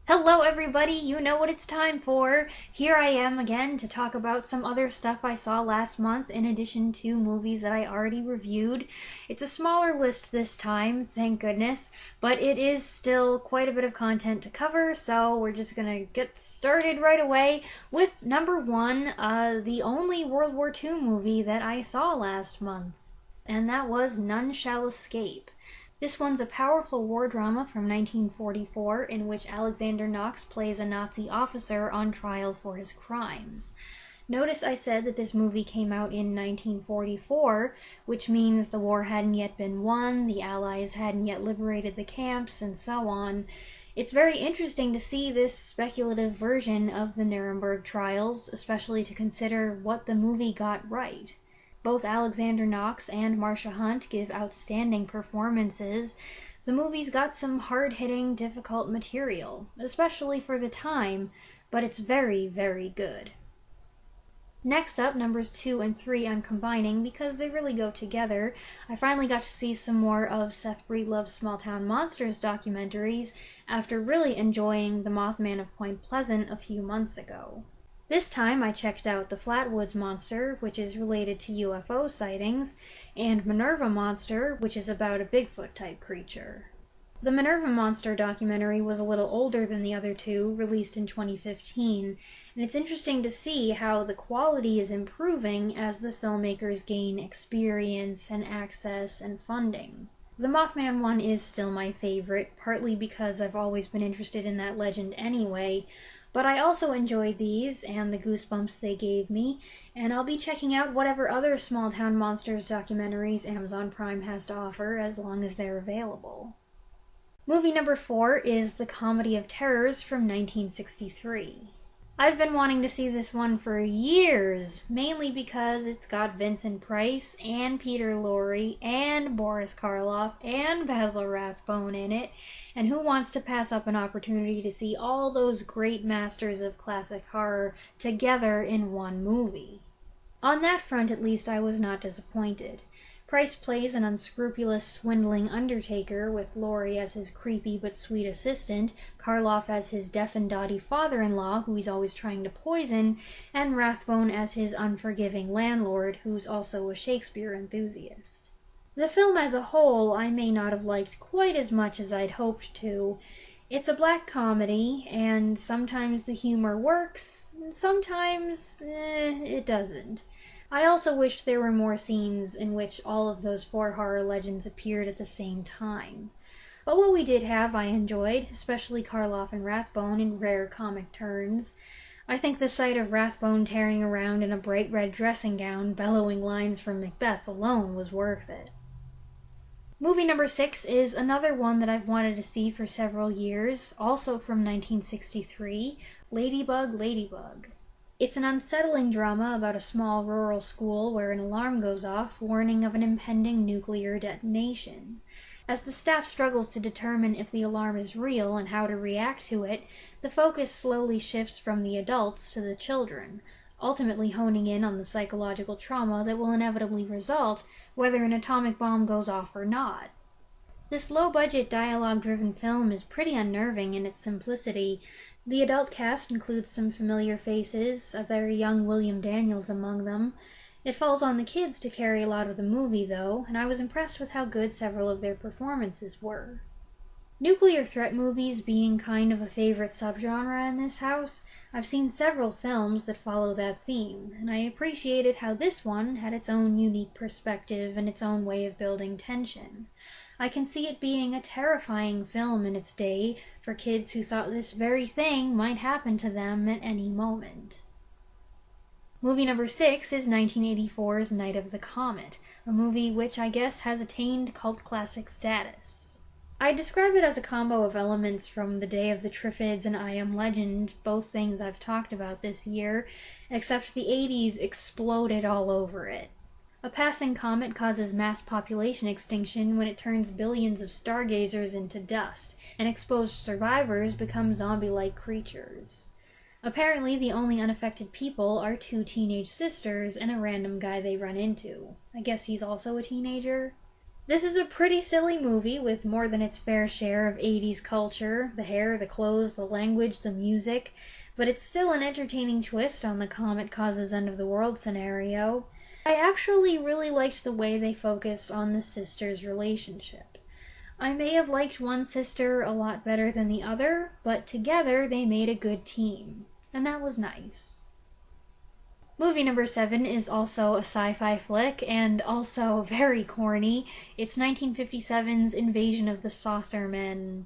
Hello everybody, you know what it's time for. Here I am again to talk about some other stuff I saw last month in addition to movies that I already reviewed. It's a smaller list this time, thank goodness, but it is still quite a bit of content to cover, so we're just gonna get started right away with number one, the only World War II movie that I saw last month, and that was None Shall Escape. This one's a powerful war drama from 1944 in which Alexander Knox plays a Nazi officer on trial for his crimes. Notice I said that this movie came out in 1944, which means the war hadn't yet been won, the Allies hadn't yet liberated the camps, and so on. It's very interesting to see this speculative version of the Nuremberg trials, especially to consider what the movie got right. Both Alexander Knox and Marsha Hunt give outstanding performances. The movie's got some hard-hitting, difficult material, especially for the time, but it's very, very good. Next up, numbers 2 and 3 I'm combining because they really go together. I finally got to see some more of Seth Breedlove's Small Town Monsters documentaries after really enjoying The Mothman of Point Pleasant a few months ago. This time I checked out the Flatwoods Monster, which is related to UFO sightings, and Minerva Monster, which is about a Bigfoot-type creature. The Minerva Monster documentary was a little older than the other two, released in 2015, and it's interesting to see how the quality is improving as the filmmakers gain experience and access and funding. The Mothman one is still my favorite, partly because I've always been interested in that legend anyway, but I also enjoyed these and the goosebumps they gave me, and I'll be checking out whatever other Small Town Monsters documentaries Amazon Prime has to offer as long as they're available. Movie number 4 is The Comedy of Terrors from 1963. I've been wanting to see this one for years, mainly because it's got Vincent Price and Peter Lorre and Boris Karloff and Basil Rathbone in it, and who wants to pass up an opportunity to see all those great masters of classic horror together in one movie? On that front, at least, I was not disappointed. Price plays an unscrupulous, swindling undertaker, with Lorre as his creepy but sweet assistant, Karloff as his deaf and dotty father-in-law, who he's always trying to poison, and Rathbone as his unforgiving landlord, who's also a Shakespeare enthusiast. The film as a whole I may not have liked quite as much as I'd hoped to. It's a black comedy, and sometimes the humor works, and sometimes, it doesn't. I also wished there were more scenes in which all of those 4 horror legends appeared at the same time. But what we did have I enjoyed, especially Karloff and Rathbone in rare comic turns. I think the sight of Rathbone tearing around in a bright red dressing gown, bellowing lines from Macbeth alone was worth it. Movie number 6 is another one that I've wanted to see for several years, also from 1963, Ladybug, Ladybug. It's an unsettling drama about a small rural school where an alarm goes off, warning of an impending nuclear detonation. As the staff struggles to determine if the alarm is real and how to react to it, the focus slowly shifts from the adults to the children, ultimately honing in on the psychological trauma that will inevitably result whether an atomic bomb goes off or not. This low-budget, dialogue-driven film is pretty unnerving in its simplicity. The adult cast includes some familiar faces, a very young William Daniels among them. It falls on the kids to carry a lot of the movie, though, and I was impressed with how good several of their performances were. Nuclear threat movies being kind of a favorite subgenre in this house, I've seen several films that follow that theme, and I appreciated how this one had its own unique perspective and its own way of building tension. I can see it being a terrifying film in its day for kids who thought this very thing might happen to them at any moment. Movie number 6 is 1984's Night of the Comet, a movie which I guess has attained cult classic status. I describe it as a combo of elements from The Day of the Triffids and I Am Legend, both things I've talked about this year, except the 80s exploded all over it. A passing comet causes mass population extinction when it turns billions of stargazers into dust, and exposed survivors become zombie-like creatures. Apparently, the only unaffected people are 2 teenage sisters and a random guy they run into. I guess he's also a teenager? This is a pretty silly movie with more than its fair share of 80s culture, the hair, the clothes, the language, the music, but it's still an entertaining twist on the Comet causes end of the world scenario. I actually really liked the way they focused on the sisters' relationship. I may have liked one sister a lot better than the other, but together they made a good team, and that was nice. Movie number 7 is also a sci-fi flick, and also very corny. It's 1957's Invasion of the Saucermen.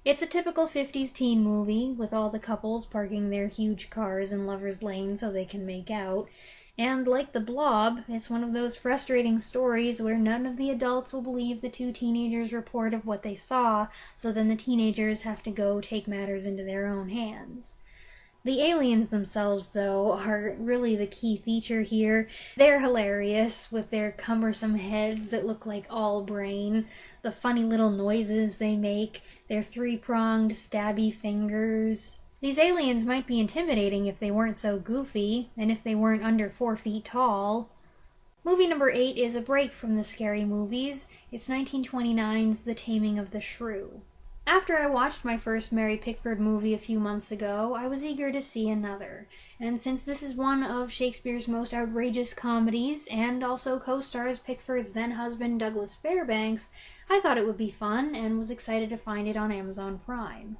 It's a typical 50s teen movie, with all the couples parking their huge cars in Lover's Lane so they can make out. And like The Blob, it's one of those frustrating stories where none of the adults will believe the two teenagers' report of what they saw, so then the teenagers have to go take matters into their own hands. The aliens themselves, though, are really the key feature here. They're hilarious, with their cumbersome heads that look like all brain, the funny little noises they make, their three-pronged, stabby fingers. These aliens might be intimidating if they weren't so goofy, and if they weren't under 4 feet tall. Movie number 8 is a break from the scary movies. It's 1929's The Taming of the Shrew. After I watched my first Mary Pickford movie a few months ago, I was eager to see another. And since this is one of Shakespeare's most outrageous comedies, and also co-stars Pickford's then-husband Douglas Fairbanks, I thought it would be fun, and was excited to find it on Amazon Prime.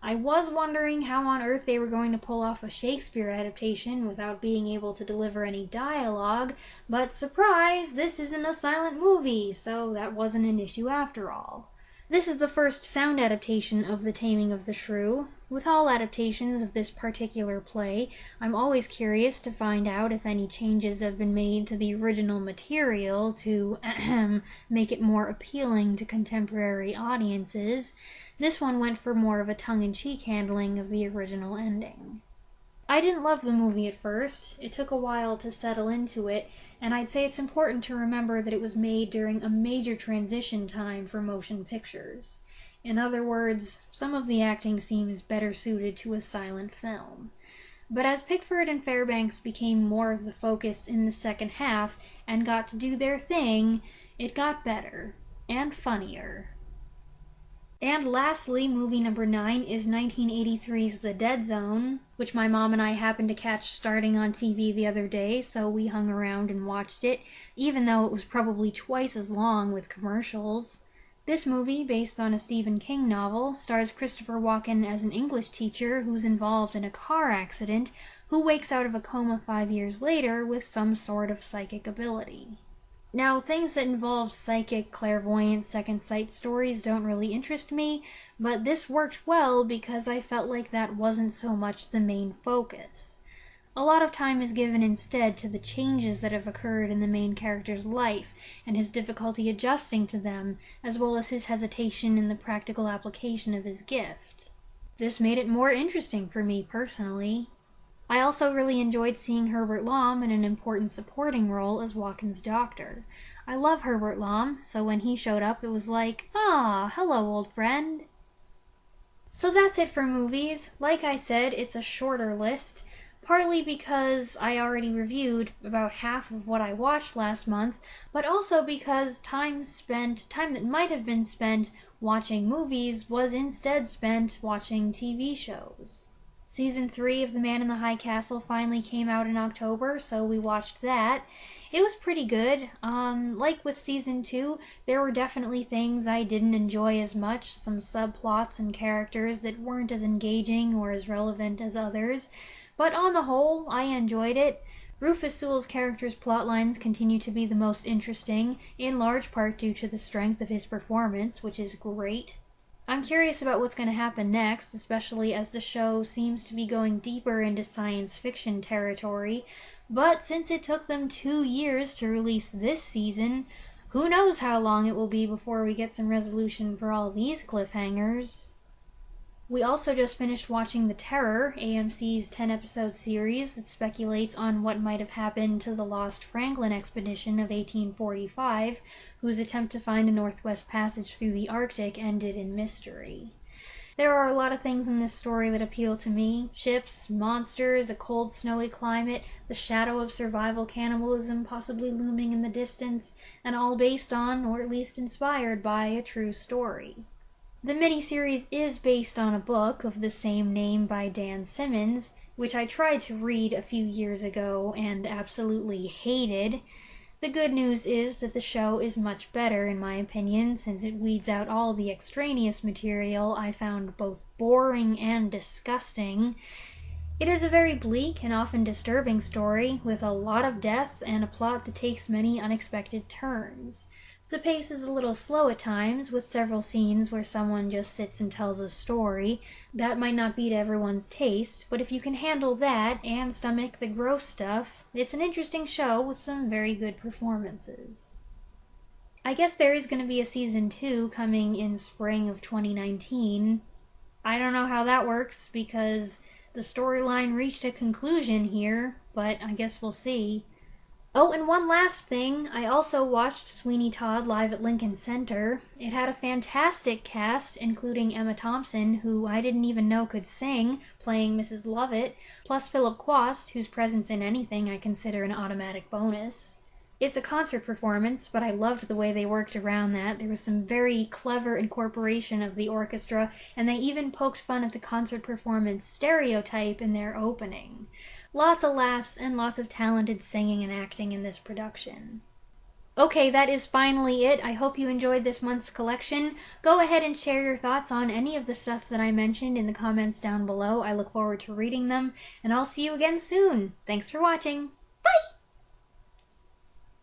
I was wondering how on earth they were going to pull off a Shakespeare adaptation without being able to deliver any dialogue, but surprise, this isn't a silent movie, so that wasn't an issue after all. This is the first sound adaptation of The Taming of the Shrew. With all adaptations of this particular play, I'm always curious to find out if any changes have been made to the original material to make it more appealing to contemporary audiences. This one went for more of a tongue-in-cheek handling of the original ending. I didn't love the movie at first. It took a while to settle into it, and I'd say it's important to remember that it was made during a major transition time for motion pictures. In other words, some of the acting seems better suited to a silent film. But as Pickford and Fairbanks became more of the focus in the second half and got to do their thing, it got better and funnier. And lastly, movie number 9 is 1983's The Dead Zone, which my mom and I happened to catch starting on TV the other day, so we hung around and watched it, even though it was probably twice as long with commercials. This movie, based on a Stephen King novel, stars Christopher Walken as an English teacher who's involved in a car accident, who wakes out of a coma 5 years later with some sort of psychic ability. Now, things that involve psychic, clairvoyant, second sight stories don't really interest me, but this worked well because I felt like that wasn't so much the main focus. A lot of time is given instead to the changes that have occurred in the main character's life, and his difficulty adjusting to them, as well as his hesitation in the practical application of his gift. This made it more interesting for me personally. I also really enjoyed seeing Herbert Lom in an important supporting role as Walken's doctor. I love Herbert Lom, so when he showed up it was like, ah, hello old friend. So that's it for movies. Like I said, it's a shorter list, partly because I already reviewed about half of what I watched last month, but also because time that might have been spent watching movies was instead spent watching TV shows. Season 3 of The Man in the High Castle finally came out in October, so we watched that. It was pretty good. Like with Season 2, there were definitely things I didn't enjoy as much, some subplots and characters that weren't as engaging or as relevant as others, but on the whole, I enjoyed it. Rufus Sewell's character's plotlines continue to be the most interesting, in large part due to the strength of his performance, which is great. I'm curious about what's going to happen next, especially as the show seems to be going deeper into science fiction territory, but since it took them 2 years to release this season, who knows how long it will be before we get some resolution for all these cliffhangers. We also just finished watching The Terror, AMC's 10-episode series that speculates on what might have happened to the Lost Franklin expedition of 1845, whose attempt to find a Northwest Passage through the Arctic ended in mystery. There are a lot of things in this story that appeal to me. Ships, monsters, a cold, snowy climate, the shadow of survival cannibalism possibly looming in the distance, and all based on, or at least inspired by, a true story. The miniseries is based on a book of the same name by Dan Simmons, which I tried to read a few years ago and absolutely hated. The good news is that the show is much better, in my opinion, since it weeds out all the extraneous material I found both boring and disgusting. It is a very bleak and often disturbing story, with a lot of death and a plot that takes many unexpected turns. The pace is a little slow at times, with several scenes where someone just sits and tells a story. That might not be to everyone's taste, but if you can handle that and stomach the gross stuff, it's an interesting show with some very good performances. I guess there is going to be a season 2 coming in spring of 2019. I don't know how that works, because the storyline reached a conclusion here, but I guess we'll see. Oh, and one last thing, I also watched Sweeney Todd live at Lincoln Center. It had a fantastic cast, including Emma Thompson, who I didn't even know could sing, playing Mrs. Lovett, plus Philip Quast, whose presence in anything I consider an automatic bonus. It's a concert performance, but I loved the way they worked around that. There was some very clever incorporation of the orchestra, and they even poked fun at the concert performance stereotype in their opening. Lots of laughs and lots of talented singing and acting in this production. Okay, that is finally it. I hope you enjoyed this month's collection. Go ahead and share your thoughts on any of the stuff that I mentioned in the comments down below. I look forward to reading them, and I'll see you again soon. Thanks for watching!